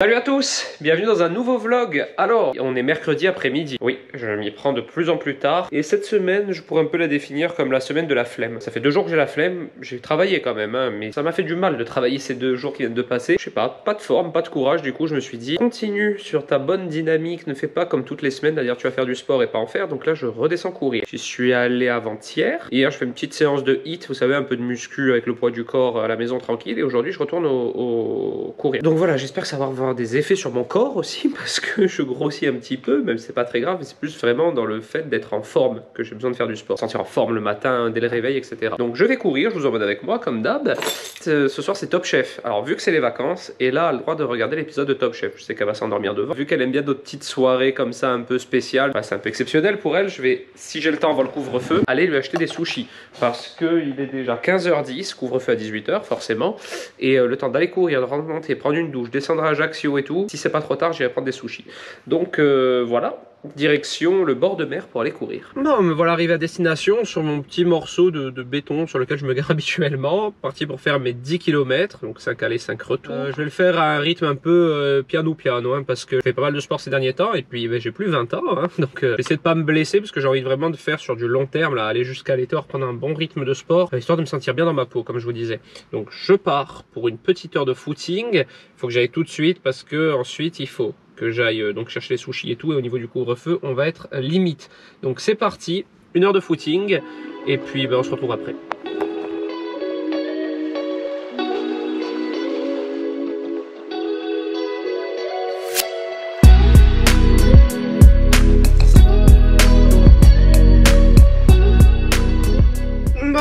Salut à tous, bienvenue dans un nouveau vlog. Alors, on est mercredi après-midi. Oui, je m'y prends de plus en plus tard. Et cette semaine, je pourrais un peu la définir comme la semaine de la flemme. Ça fait 2 jours que j'ai la flemme, j'ai travaillé quand même, hein, mais ça m'a fait du mal de travailler ces 2 jours qui viennent de passer. Je sais pas de forme, pas de courage, du coup je me suis dit, continue sur ta bonne dynamique, ne fais pas comme toutes les semaines, c'est-à-dire tu vas faire du sport et pas en faire. Donc là, je redescends courir. J'y suis allé avant-hier. Hier, je fais une petite séance de HIIT, vous savez, un peu de muscu avec le poids du corps à la maison tranquille. Et aujourd'hui, je retourne au courir. Donc voilà, j'espère que ça va avoir des effets sur mon corps aussi, parce que je grossis un petit peu, même si c'est pas très grave, mais c'est plus vraiment dans le fait d'être en forme que j'ai besoin de faire du sport, sentir en forme le matin, dès le réveil, etc. Donc je vais courir, je vous emmène avec moi comme d'hab. Ce soir c'est Top Chef. Alors vu que c'est les vacances, Ella a le droit de regarder l'épisode de Top Chef. Je sais qu'elle va s'endormir devant. Vu qu'elle aime bien d'autres petites soirées comme ça un peu spéciales, enfin, c'est un peu exceptionnel pour elle, je vais, si j'ai le temps avant le couvre-feu, aller lui acheter des sushis. Parce qu'il est déjà 15h10, couvre-feu à 18h forcément, et le temps d'aller courir, de remonter, prendre une douche, descendre à Ajaccio et tout, si c'est pas trop tard, j'irai prendre des sushis. Donc voilà, direction le bord de mer pour aller courir. Bon, me voilà arrivé à destination sur mon petit morceau de béton sur lequel je me gare habituellement. Parti pour faire mes 10 km, donc 5 allers, 5 retours. Je vais le faire à un rythme un peu piano, hein, parce que je fais pas mal de sport ces derniers temps et puis j'ai plus 20 ans, hein, donc j'essaie de pas me blesser parce que j'ai envie vraiment de faire sur du long terme, là, aller jusqu'à l'été, reprendre un bon rythme de sport, histoire de me sentir bien dans ma peau, comme je vous disais. Donc je pars pour une petite heure de footing. Il faut que j'aille tout de suite parce que ensuite il faut que j'aille donc chercher les sushis et tout, et au niveau du couvre-feu on va être limite. Donc c'est parti, 1 heure de footing et puis on se retrouve après.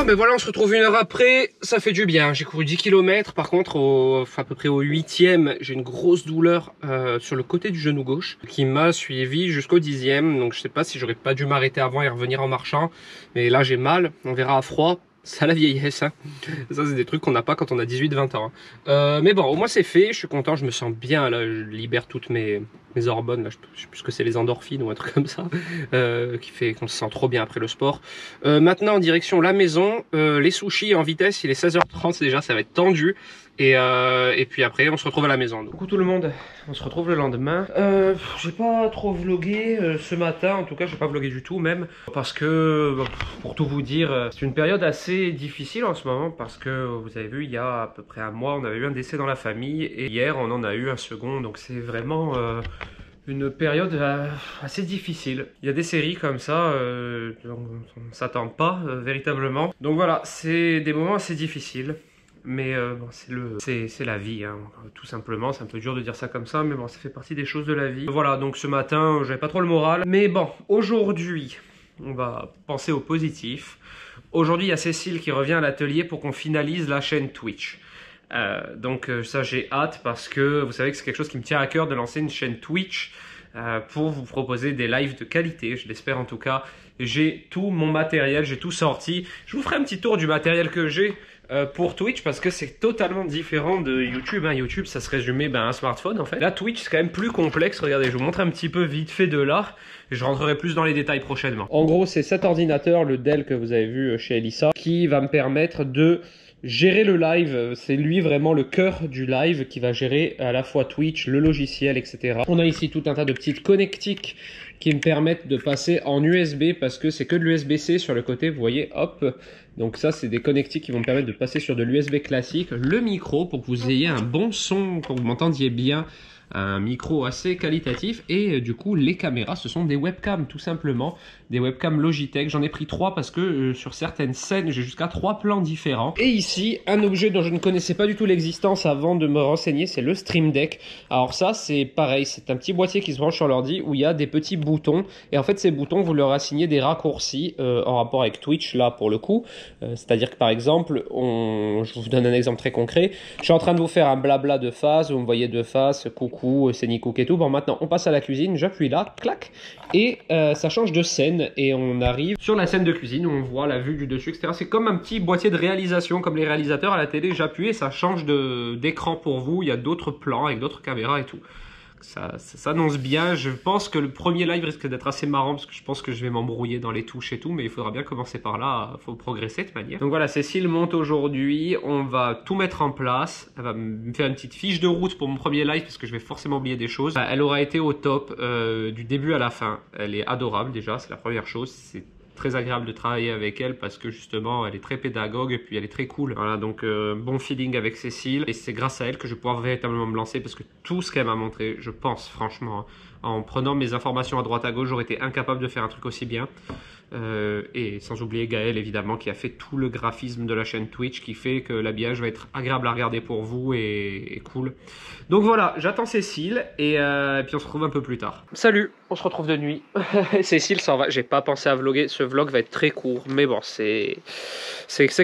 Ben voilà, on se retrouve 1 heure après, ça fait du bien. J'ai couru 10 km, par contre à peu près au 8e, j'ai une grosse douleur sur le côté du genou gauche qui m'a suivi jusqu'au 10e, donc je sais pas si j'aurais pas dû m'arrêter avant et revenir en marchant, mais là j'ai mal, on verra à froid. C'est la vieillesse, hein. Ça c'est des trucs qu'on n'a pas quand on a 18-20 ans. Mais bon, au moins c'est fait, je suis content, je me sens bien, là, je libère toutes mes hormones, là, je sais plus ce que c'est, les endorphines ou un truc comme ça, qui fait qu'on se sent trop bien après le sport. Maintenant en direction la maison, les sushis en vitesse, il est 16h30 déjà, ça va être tendu. Et puis après on se retrouve à la maison. Coucou tout le monde, on se retrouve le lendemain. J'ai pas trop vlogué ce matin, en tout cas j'ai pas vlogué du tout même, parce que pour tout vous dire, c'est une période assez difficile en ce moment, parce que vous avez vu, il y a à peu près un mois on avait eu un décès dans la famille et hier on en a eu un second, donc c'est vraiment une période assez difficile. Il y a des séries comme ça, on ne s'attend pas véritablement. Donc voilà, c'est des moments assez difficiles. Mais bon, c'est la vie, hein, tout simplement. C'est un peu dur de dire ça comme ça, mais bon, ça fait partie des choses de la vie. Voilà, donc ce matin, j'avais pas trop le moral. Mais bon, aujourd'hui, on va penser au positif. Aujourd'hui, il y a Cécile qui revient à l'atelier pour qu'on finalise la chaîne Twitch. Donc ça, j'ai hâte parce que vous savez que c'est quelque chose qui me tient à cœur de lancer une chaîne Twitch pour vous proposer des lives de qualité, je l'espère en tout cas. J'ai tout mon matériel, j'ai tout sorti. Je vous ferai un petit tour du matériel que j'ai pour Twitch parce que c'est totalement différent de YouTube, hein. YouTube ça se résumait à un smartphone en fait. Là Twitch c'est quand même plus complexe, regardez je vous montre un petit peu vite fait de là et je rentrerai plus dans les détails prochainement. En gros c'est cet ordinateur, le Dell que vous avez vu chez Elissa, qui va me permettre de gérer le live. C'est lui vraiment le cœur du live qui va gérer à la fois Twitch, le logiciel, etc. On a ici tout un tas de petites connectiques qui me permettent de passer en USB parce que c'est que de l'USB-C sur le côté, vous voyez, hop. Donc ça, c'est des connectiques qui vont me permettre de passer sur de l'USB classique. Le micro pour que vous ayez un bon son, pour que vous m'entendiez bien. Un micro assez qualitatif et du coup les caméras ce sont des webcams tout simplement, des webcams Logitech. J'en ai pris 3 parce que sur certaines scènes j'ai jusqu'à 3 plans différents. Et ici un objet dont je ne connaissais pas du tout l'existence avant de me renseigner, c'est le Stream Deck. Alors ça c'est pareil, c'est un petit boîtier qui se branche sur l'ordi où il y a des petits boutons et en fait ces boutons vous leur assignez des raccourcis en rapport avec Twitch là pour le coup. C'est à dire que par exemple je vous donne un exemple très concret, je suis en train de vous faire un blabla de face, vous me voyez de face, coucou, c'est Nicook et tout. Bon maintenant on passe à la cuisine, j'appuie là, clac, et ça change de scène et on arrive sur la scène de cuisine où on voit la vue du dessus, etc. C'est comme un petit boîtier de réalisation comme les réalisateurs à la télé, j'appuie et ça change d'écran pour vous, il y a d'autres plans avec d'autres caméras et tout. ça s'annonce bien. Je pense que le premier live risque d'être assez marrant parce que je pense que je vais m'embrouiller dans les touches et tout, mais il faudra bien commencer par là, il faut progresser de manière. Donc voilà, Cécile monte aujourd'hui, on va tout mettre en place, elle va me faire une petite fiche de route pour mon premier live parce que je vais forcément oublier des choses. Elle aura été au top du début à la fin, elle est adorable déjà, c'est la première chose, c'est très agréable de travailler avec elle parce que justement elle est très pédagogue et puis elle est très cool. Voilà, donc bon feeling avec Cécile et c'est grâce à elle que je vais pouvoir véritablement me lancer parce que tout ce qu'elle m'a montré, je pense franchement, en prenant mes informations à droite à gauche, j'aurais été incapable de faire un truc aussi bien. Et sans oublier Gaël évidemment qui a fait tout le graphisme de la chaîne Twitch qui fait que l'habillage va être agréable à regarder pour vous et cool. Donc voilà, j'attends Cécile et puis on se retrouve un peu plus tard. Salut, on se retrouve de nuit. Cécile s'en va, j'ai pas pensé à vlogger, ce vlog va être très court mais bon c'est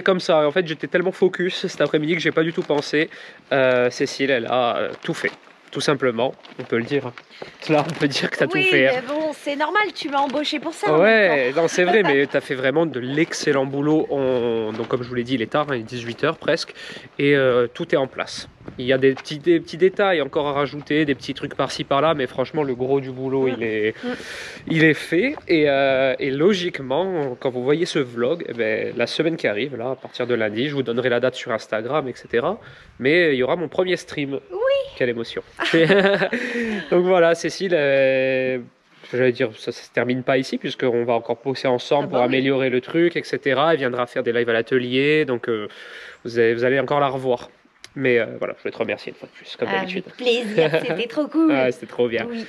comme ça. En fait j'étais tellement focus cet après-midi que j'ai pas du tout pensé. Cécile elle a tout fait. Tout simplement, on peut le dire. Là, on peut dire que tu as tout fait. Oui, mais bon, c'est normal, tu m'as embauché pour ça. Ouais, non, c'est vrai, mais tu as fait vraiment de l'excellent boulot. Donc, comme je vous l'ai dit, il est tard, hein, il est 18 h presque, et tout est en place. Il y a des petits détails encore à rajouter, des petits trucs par-ci par-là, mais franchement, le gros du boulot, il est fait. Et logiquement, quand vous voyez ce vlog, eh ben, la semaine qui arrive, là, à partir de lundi, je vous donnerai la date sur Instagram, etc. Mais il y aura mon premier stream. Oui. Quelle émotion. Donc voilà, Cécile, j'allais dire, ça ne se termine pas ici, puisqu'on va encore bosser ensemble pour améliorer le truc, etc. Elle viendra faire des lives à l'atelier, donc vous allez encore la revoir. Mais voilà, je voulais te remercier une fois de plus, comme d'habitude. Avec plaisir, c'était trop cool. C'était trop bien. Oui.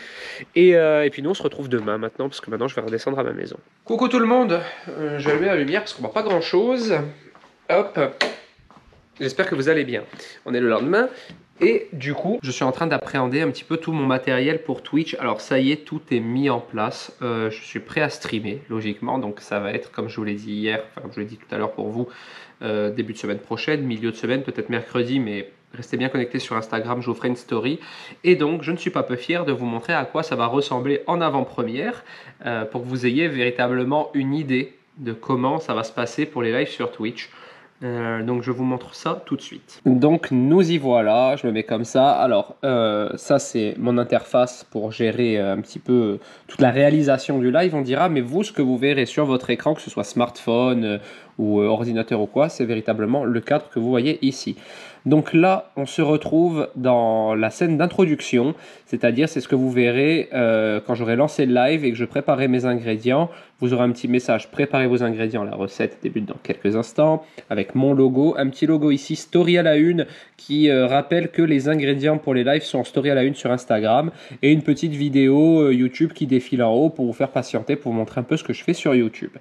Et puis nous, on se retrouve demain maintenant, parce que maintenant, je vais redescendre à ma maison. Coucou tout le monde, je vais allumer la lumière, parce qu'on voit pas grand-chose. Hop. J'espère que vous allez bien. On est le lendemain. Et du coup, je suis en train d'appréhender un petit peu tout mon matériel pour Twitch. Alors ça y est, tout est mis en place. Je suis prêt à streamer, logiquement. Donc ça va être, comme je vous l'ai dit hier, enfin comme je l'ai dit tout à l'heure pour vous, début de semaine prochaine, milieu de semaine, peut-être mercredi, mais restez bien connectés sur Instagram, je vous ferai une story. Et donc, je ne suis pas peu fier de vous montrer à quoi ça va ressembler en avant-première pour que vous ayez véritablement une idée de comment ça va se passer pour les lives sur Twitch. Donc je vous montre ça tout de suite. Donc nous y voilà, je me mets comme ça. Alors ça c'est mon interface pour gérer un petit peu toute la réalisation du live on dira. Mais vous, ce que vous verrez sur votre écran, que ce soit smartphone ou ordinateur ou quoi, c'est véritablement le cadre que vous voyez ici. Donc là, on se retrouve dans la scène d'introduction, c'est-à-dire c'est ce que vous verrez quand j'aurai lancé le live et que je préparerai mes ingrédients. Vous aurez un petit message, préparez vos ingrédients, la recette débute dans quelques instants, avec mon logo, un petit logo ici, story à la une, qui rappelle que les ingrédients pour les lives sont en story à la une sur Instagram, et une petite vidéo YouTube qui défile en haut pour vous faire patienter, pour vous montrer un peu ce que je fais sur YouTube.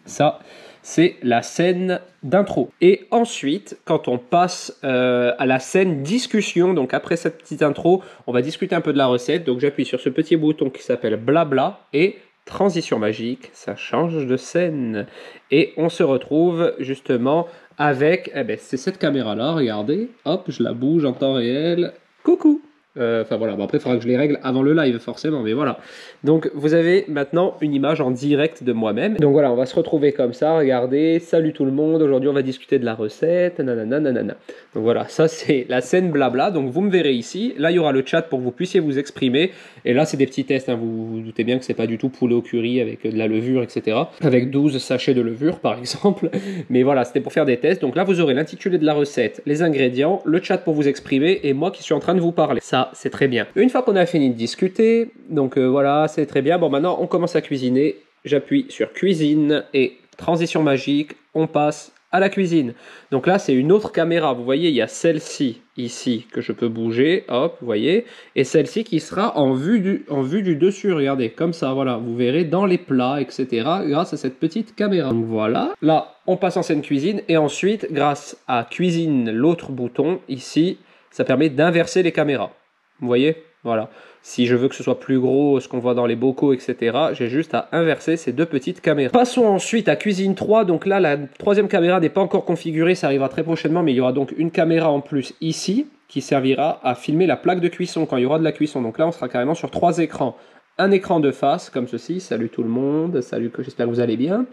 Ça, c'est la scène d'intro. Et ensuite, quand on passe à la scène discussion, donc après cette petite intro, on va discuter un peu de la recette. Donc j'appuie sur ce petit bouton qui s'appelle blabla et transition magique, ça change de scène. Et on se retrouve justement avec, c'est cette caméra-là, regardez, hop, je la bouge en temps réel. Coucou! Enfin voilà, bon, après il faudra que je les règle avant le live forcément, mais voilà. Donc vous avez maintenant une image en direct de moi-même. Donc voilà, on va se retrouver comme ça, regardez, salut tout le monde, aujourd'hui on va discuter de la recette, nanana, nanana. Donc voilà, ça c'est la scène blabla, donc vous me verrez ici, là il y aura le chat pour que vous puissiez vous exprimer, et là c'est des petits tests, hein. Vous doutez bien que c'est pas du tout poulet au curry avec de la levure, etc. Avec 12 sachets de levure par exemple, mais voilà, c'était pour faire des tests. Donc là vous aurez l'intitulé de la recette, les ingrédients, le chat pour vous exprimer, et moi qui suis en train de vous parler. Ça, c'est très bien. Une fois qu'on a fini de discuter, donc voilà, c'est très bien. Bon, maintenant, on commence à cuisiner. J'appuie sur cuisine et transition magique, on passe à la cuisine. Donc là, c'est une autre caméra. Vous voyez, il y a celle-ci ici que je peux bouger, hop, vous voyez, et celle-ci qui sera en vue du dessus. Regardez, comme ça, voilà, vous verrez dans les plats, etc. grâce à cette petite caméra. Donc voilà, là, on passe en scène cuisine et ensuite, grâce à cuisine, l'autre bouton ici, ça permet d'inverser les caméras. Vous voyez, voilà. Si je veux que ce soit plus gros, ce qu'on voit dans les bocaux, etc., j'ai juste à inverser ces deux petites caméras. Passons ensuite à cuisine 3. Donc là, la troisième caméra n'est pas encore configurée, ça arrivera très prochainement, mais il y aura donc une caméra en plus ici qui servira à filmer la plaque de cuisson quand il y aura de la cuisson. Donc là, on sera carrément sur 3 écrans. Un écran de face, comme ceci. Salut tout le monde, salut, j'espère que vous allez bien.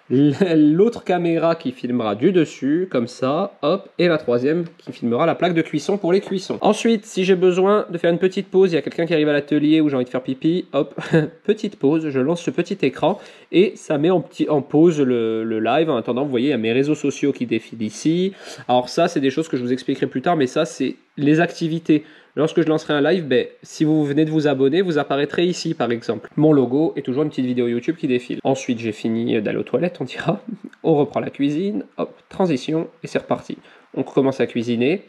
l'autre caméra qui filmera du dessus, comme ça, hop, et la troisième qui filmera la plaque de cuisson pour les cuissons. Ensuite, si j'ai besoin de faire une petite pause, il y a quelqu'un qui arrive à l'atelier où j'ai envie de faire pipi, hop, petite pause, je lance ce petit écran et ça met en pause le live. En attendant, vous voyez, il y a mes réseaux sociaux qui défilent ici. Alors ça, c'est des choses que je vous expliquerai plus tard, mais ça, c'est les activités. Lorsque je lancerai un live, si vous venez de vous abonner, vous apparaîtrez ici par exemple. Mon logo et toujours une petite vidéo YouTube qui défile. Ensuite, j'ai fini d'aller aux toilettes, on dira. On reprend la cuisine, hop, transition et c'est reparti. On recommence à cuisiner.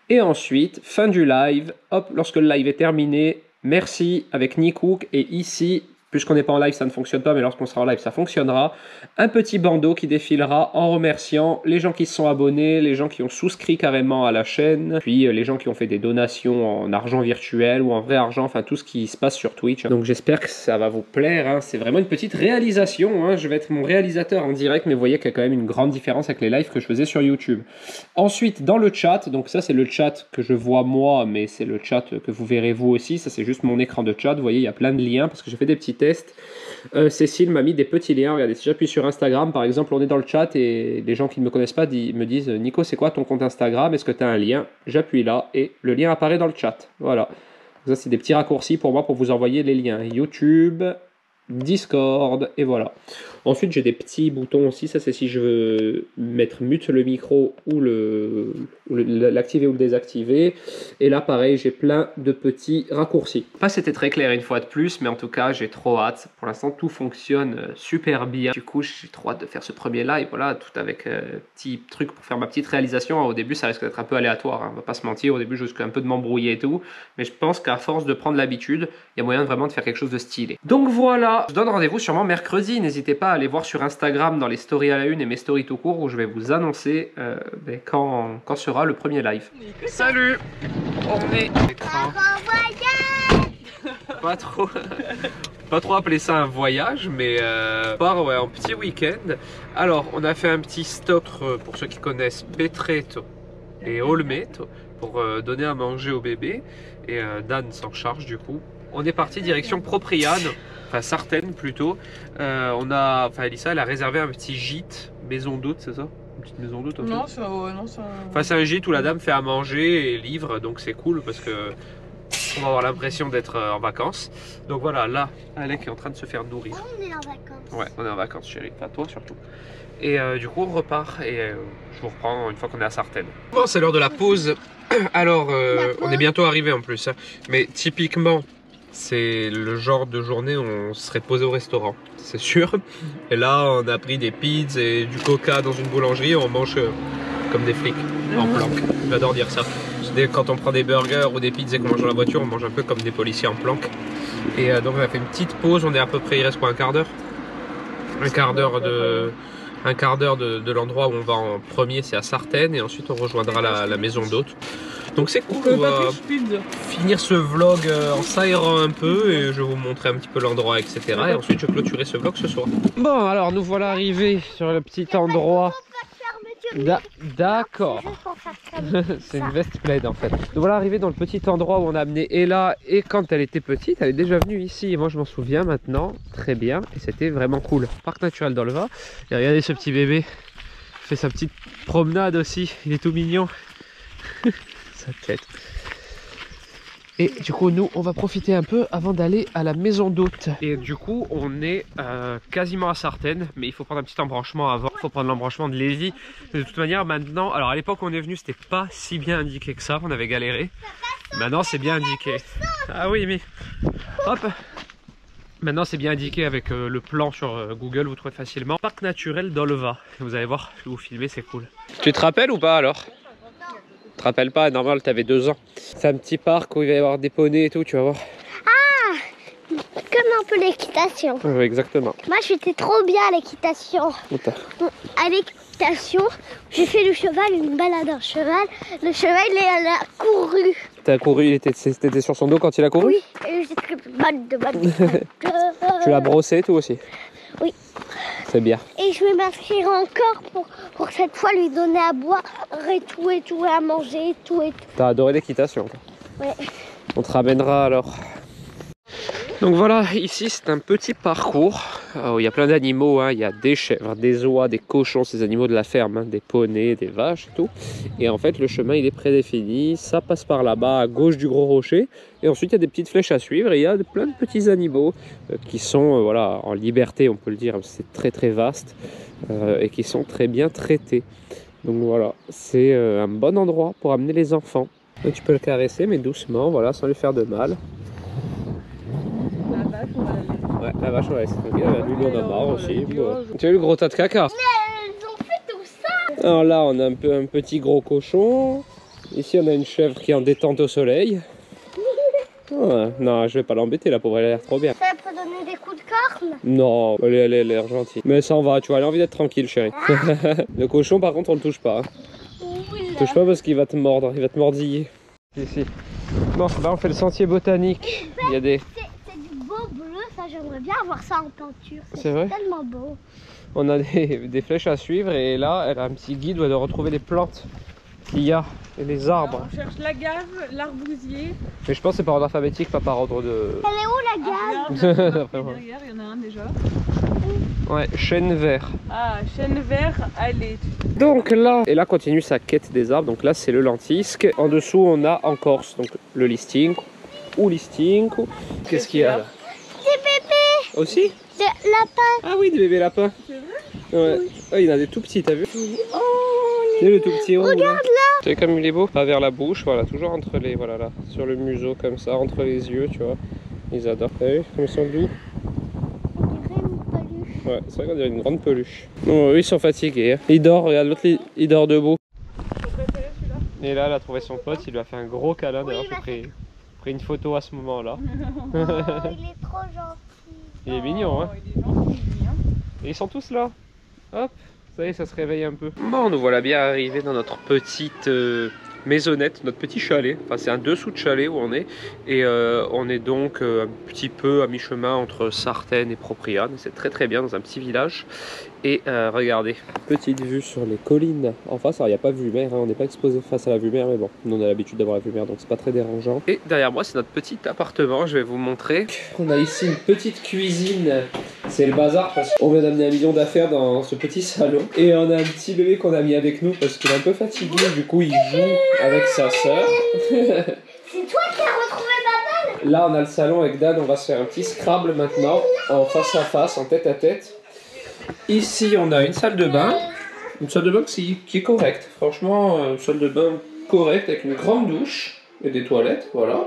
Et ensuite, fin du live, hop, lorsque le live est terminé, merci avec Nicook. Et ici, puisqu'on n'est pas en live, ça ne fonctionne pas, mais lorsqu'on sera en live, ça fonctionnera. Un petit bandeau qui défilera en remerciant les gens qui se sont abonnés, les gens qui ont souscrit carrément à la chaîne, puis les gens qui ont fait des donations en argent virtuel ou en vrai argent, enfin tout ce qui se passe sur Twitch. Donc j'espère que ça va vous plaire, hein. C'est vraiment une petite réalisation, hein. Je vais être mon réalisateur en direct, mais vous voyez qu'il y a quand même une grande différence avec les lives que je faisais sur YouTube. Ensuite, dans le chat, donc ça c'est le chat que je vois moi, mais c'est le chat que vous verrez vous aussi, ça c'est juste mon écran de chat, vous voyez il y a plein de liens parce que j'ai fait des petits tests. Cécile m'a mis des petits liens. Regardez, si j'appuie sur Instagram, par exemple, on est dans le chat et les gens qui ne me connaissent pas me disent Nico, c'est quoi ton compte Instagram? Est-ce que tu as un lien? J'appuie là et le lien apparaît dans le chat. Voilà. Ça, c'est des petits raccourcis pour moi pour vous envoyer les liens YouTube, Discord et voilà. Ensuite, j'ai des petits boutons aussi. Ça, c'est si je veux mettre mute le micro ou l'activer ou le désactiver. Et là, pareil, j'ai plein de petits raccourcis. Pas c'était très clair une fois de plus, mais en tout cas, j'ai trop hâte. Pour l'instant, tout fonctionne super bien. Du coup, j'ai trop hâte de faire ce premier live. Voilà, tout avec petit truc pour faire ma petite réalisation. Au début, ça risque d'être un peu aléatoire. Hein. On va pas se mentir. Au début, je risque un peu de m'embrouiller et tout. Mais je pense qu'à force de prendre l'habitude, il y a moyen vraiment de faire quelque chose de stylé. Donc voilà, je donne rendez-vous sûrement mercredi. N'hésitez pas à aller voir sur Instagram dans les stories à la une et mes stories tout court où je vais vous annoncer quand sera le premier live. Salut, on est pas trop appeler ça un voyage, mais part ouais, en petit week-end. Alors on a fait un petit stop pour ceux qui connaissent Petreto et Olmeto pour donner à manger au bébé et Dan s'en charge du coup. On est parti direction Propriane. Enfin Sartène plutôt. Elissa elle a réservé un petit gîte, maison d'hôte, c'est ça? Une petite maison d'hôte? Non, c'est Enfin c'est un gîte où la dame fait à manger et livre, donc c'est cool parce que on va avoir l'impression d'être en vacances. Donc voilà, là Alec est en train de se faire nourrir. On est en vacances. Ouais, on est en vacances chérie, enfin toi surtout. Et du coup on repart et je vous reprends une fois qu'on est à Sartène. Bon, c'est l'heure de la pause. Alors on est bientôt arrivé en plus, hein. Mais typiquement c'est le genre de journée où on serait posé au restaurant, c'est sûr. Et là, on a pris des pizzas et du coca dans une boulangerie et on mange comme des flics, en planque. J'adore dire ça. Quand on prend des burgers ou des pizzas et qu'on mange dans la voiture, on mange un peu comme des policiers en planque. Et donc on a fait une petite pause, on est à peu près, il reste quoi, un quart d'heure? Un quart d'heure de l'endroit où on va en premier, c'est à Sartène, et ensuite on rejoindra la maison d'hôte. Donc c'est cool, on va finir ce vlog en s'aérant un peu et je vais vous montrer un petit peu l'endroit, etc. Et ensuite je clôturerai ce vlog ce soir. Bon, alors nous voilà arrivés sur le petit endroit. D'accord. C'est une veste plaid en fait. Nous voilà arrivés dans le petit endroit où on a amené Ella, et quand elle était petite, elle est déjà venue ici et moi je m'en souviens maintenant très bien et c'était vraiment cool. Parc naturel d'Olva. Et regardez ce petit bébé, il fait sa petite promenade aussi, il est tout mignon. Sa tête. Et du coup nous on va profiter un peu avant d'aller à la maison d'hôte. Et du coup on est quasiment à Sartène, mais il faut prendre un petit embranchement avant. Il faut prendre l'embranchement de Lévis. De toute manière maintenant, alors à l'époque où on est venu c'était pas si bien indiqué que ça, on avait galéré. Maintenant c'est bien indiqué. Ah oui mais hop. Maintenant c'est bien indiqué avec le plan sur Google, vous trouvez facilement. Parc naturel d'Olva. Vous allez voir, je vais vous filmer, c'est cool. Tu te rappelles ou pas alors? Tu te rappelles pas, normal, t'avais 2 ans. C'est un petit parc où il va y avoir des poneys et tout, tu vas voir. Ah, comme un peu l'équitation. Oui, exactement. Moi, j'étais trop bien à l'équitation. À l'équitation, j'ai fait le cheval, une balade en cheval. Le cheval, il a couru. T'as couru, t'étais sur son dos quand il a couru? Oui, et j'étais bonne. Tu l'as brossé toi aussi? Oui. C'est bien. Et je vais m'inscrire encore pour cette fois lui donner à boire et tout, et à manger, et tout. T'as adoré l'équitation? Ouais. On te ramènera alors. Donc voilà, ici c'est un petit parcours où il y a plein d'animaux, hein. Il y a des chèvres, des oies, des cochons, ces animaux de la ferme, hein, des poneys, des vaches et tout. Et en fait, le chemin, il est prédéfini. Ça passe par là-bas, à gauche du gros rocher. Et ensuite, il y a des petites flèches à suivre. Et il y a plein de petits animaux qui sont voilà, en liberté, on peut le dire. C'est très, très vaste. Et qui sont très bien traités. Donc voilà, c'est un bon endroit pour amener les enfants. Donc, tu peux le caresser, mais doucement, voilà, sans lui faire de mal. Ouais, la vache, on va laisser tranquille. Lui, on en a marre aussi. Tu as vu le gros tas de caca? Mais elles ont fait tout ça. Alors là, on a un petit gros cochon. Ici, on a une chèvre qui est en détente au soleil. Ouais, non, je vais pas l'embêter, la pauvre, elle a l'air trop bien. Ça peut donner des coups de corne. Non, elle a l'air gentille. Mais ça en va, tu vois, elle a envie d'être tranquille, chérie. Le cochon, par contre, on le touche pas. Oui, Touche pas parce qu'il va te mordre, il va te mordiller. Ici. Bon, là, on fait le sentier botanique. Il y a des... C'est du beau bleu, ça j'aimerais bien avoir ça en peinture. C'est vrai? Tellement beau. On a des flèches à suivre et là, elle a un petit guide où elle doit retrouver les plantes qu'il y a et les arbres. Alors, on cherche l'agave, l'arbousier. Mais je pense que c'est par ordre alphabétique, pas par ordre de... Elle est où la gare? Après, ouais. Derrière, il y en a un déjà. Ouais, chêne vert. Ah, chêne vert, allez. Donc là, et là continue sa quête des arbres. Donc là, c'est le lentisque. En dessous, on a en Corse, donc le listing ou listing. Qu'est-ce qu'il y a là? Des bébés. Aussi? Des lapins. Ah oui, des bébés lapins. C'est vrai? Ouais. Oui. Ah, il y en a des tout petits, t'as vu? Oh, C'est le tout petit haut. regarde là. Tu sais comme il est beau? Pas vers la bouche, voilà, toujours entre les, voilà là, sur le museau comme ça, entre les yeux, tu vois. Ils adorent. T'as vu comme ils sont doux? On dirait une peluche. Ouais, c'est vrai qu'on dirait une grande peluche. Non, eux ils sont fatigués. Hein. Il dort, regarde l'autre, il dort debout. Ton préféré celui-là? Et là, elle a trouvé son pote, il lui a fait un gros câlin. Oui, D'ailleurs, il m'a j'ai pris une photo à ce moment-là. Oh, il est trop gentil. Il est mignon, hein. Oh, il est gentil, lui, hein. Et ils sont tous là. Hop, ça y est, ça se réveille un peu. Bon, nous voilà bien arrivés dans notre petite maisonnette, notre petit chalet. Enfin, c'est un dessous de chalet où on est. Et on est donc un petit peu à mi-chemin entre Sartène et Propriane. C'est très très bien dans un petit village. Et regardez, petite vue sur les collines en face. Alors il n'y a pas vue mer, hein, on n'est pas exposé face à la vue mer, mais bon, nous on a l'habitude d'avoir la vue mer, donc c'est pas très dérangeant. Et derrière moi, c'est notre petit appartement, je vais vous montrer. On a ici une petite cuisine, c'est le bazar parce qu'on vient d'amener 1 million d'affaires dans ce petit salon. Et on a un petit bébé qu'on a mis avec nous parce qu'il est un peu fatigué, du coup il joue avec sa sœur. C'est toi qui as retrouvé ma balle. Là on a le salon avec Dan, on va se faire un petit Scrabble maintenant, en face à face, en tête à tête. Ici, on a une salle de bain qui est correcte. Franchement, une salle de bain correcte avec une grande douche et des toilettes, voilà.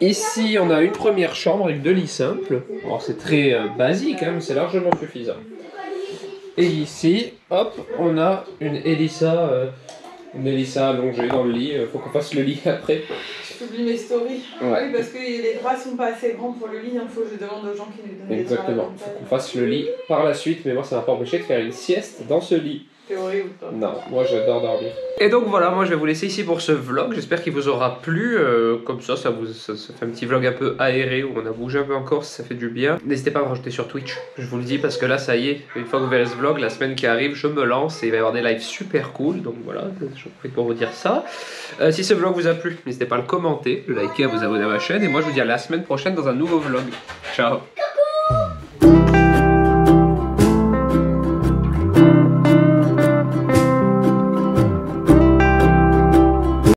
Ici, on a une première chambre avec 2 lits simples. Alors, c'est très basique, hein, mais c'est largement suffisant. Et ici, hop, on a une Elissa allongée dans le lit. Faut qu'on fasse le lit après. J'oublie mes stories. Ouais. Oui, parce que les draps sont pas assez grands pour le lit. Il faut que je demande aux gens qui nous donnent Exactement, il faut qu'on fasse le lit par la suite, mais moi ça m'a pas empêché de faire une sieste dans ce lit. C'est horrible, toi. Non, moi j'adore dormir. Et donc voilà, moi je vais vous laisser ici pour ce vlog, j'espère qu'il vous aura plu, comme ça fait un petit vlog un peu aéré où on a bougé un peu en Corse, ça fait du bien. N'hésitez pas à me rajouter sur Twitch, je vous le dis parce que là ça y est, une fois que vous verrez ce vlog, la semaine qui arrive, je me lance et il va y avoir des lives super cool, donc voilà, je profite pour vous dire ça. Si ce vlog vous a plu, n'hésitez pas à le commenter, le liker, à vous abonner à ma chaîne, et moi je vous dis à la semaine prochaine dans un nouveau vlog. Ciao.